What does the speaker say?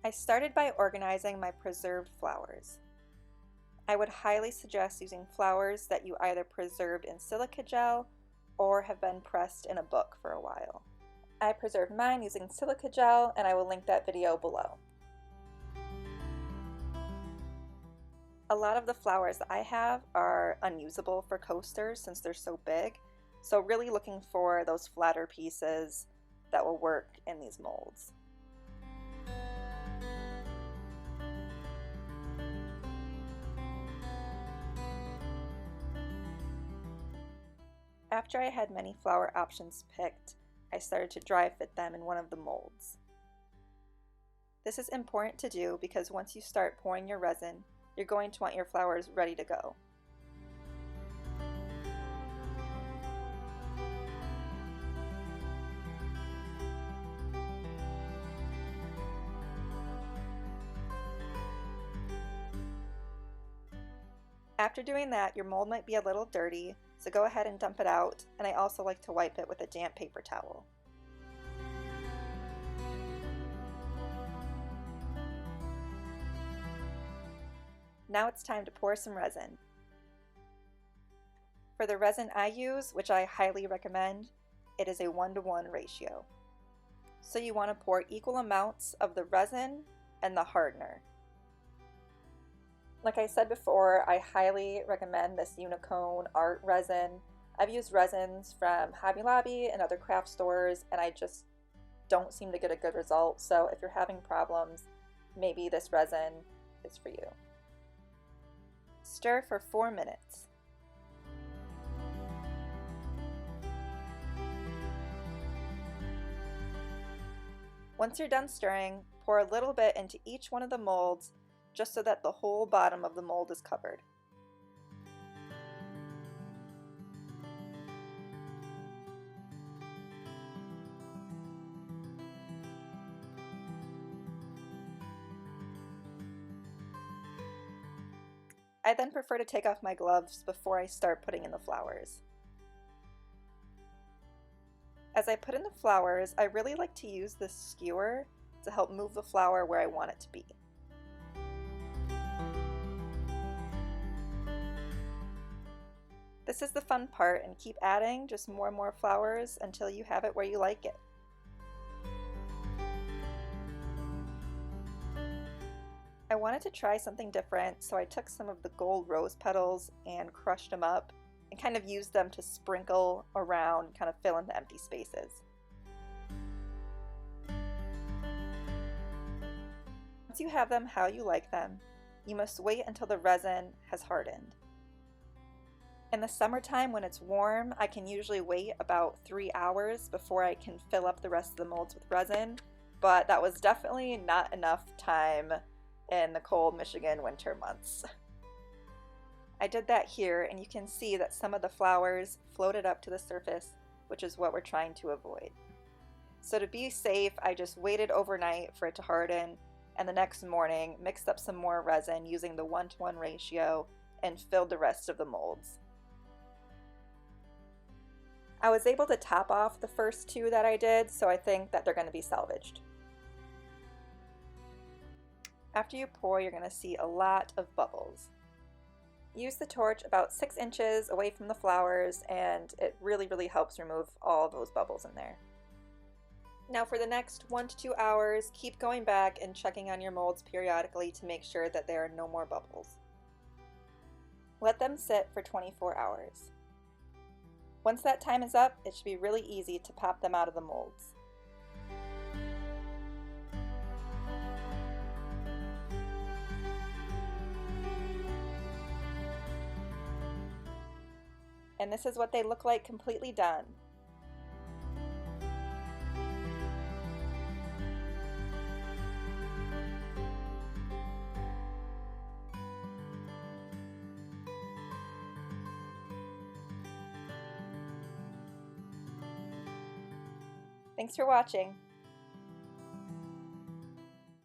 I started by organizing my preserved flowers. I would highly suggest using flowers that you either preserved in silica gel or have been pressed in a book for a while. I preserved mine using silica gel, and I will link that video below. A lot of the flowers that I have are unusable for coasters since they're so big, so really looking for those flatter pieces that will work in these molds. After I had many flower options picked, I started to dry fit them in one of the molds. This is important to do because once you start pouring your resin, you're going to want your flowers ready to go. After doing that, your mold might be a little dirty, so go ahead and dump it out, and I also like to wipe it with a damp paper towel. Now it's time to pour some resin. For the resin I use, which I highly recommend, it is a 1-to-1 ratio. So you want to pour equal amounts of the resin and the hardener. Like I said before, I highly recommend this Unicone art resin. I've used resins from Hobby Lobby and other craft stores, and I just don't seem to get a good result. So if you're having problems, maybe this resin is for you. Stir for 4 minutes. Once you're done stirring, pour a little bit into each one of the molds just so that the whole bottom of the mold is covered. I then prefer to take off my gloves before I start putting in the flowers. As I put in the flowers, I really like to use this skewer to help move the flower where I want it to be. This is the fun part, and keep adding just more and more flowers until you have it where you like it. I wanted to try something different, so I took some of the gold rose petals and crushed them up and kind of used them to sprinkle around, kind of fill in the empty spaces. Once you have them how you like them, you must wait until the resin has hardened. In the summertime when it's warm, I can usually wait about 3 hours before I can fill up the rest of the molds with resin, but that was definitely not enough time in the cold Michigan winter months. I did that here, and you can see that some of the flowers floated up to the surface, which is what we're trying to avoid. So to be safe, I just waited overnight for it to harden, and the next morning mixed up some more resin using the 1-to-1 ratio and filled the rest of the molds. I was able to top off the first 2 that I did, so I think that they're going to be salvaged. After you pour, you're going to see a lot of bubbles. Use the torch about 6 inches away from the flowers, and it really helps remove all those bubbles in there. Now for the next 1 to 2 hours, keep going back and checking on your molds periodically to make sure that there are no more bubbles. Let them sit for 24 hours. Once that time is up, it should be really easy to pop them out of the molds. And this is what they look like completely done. Thanks for watching.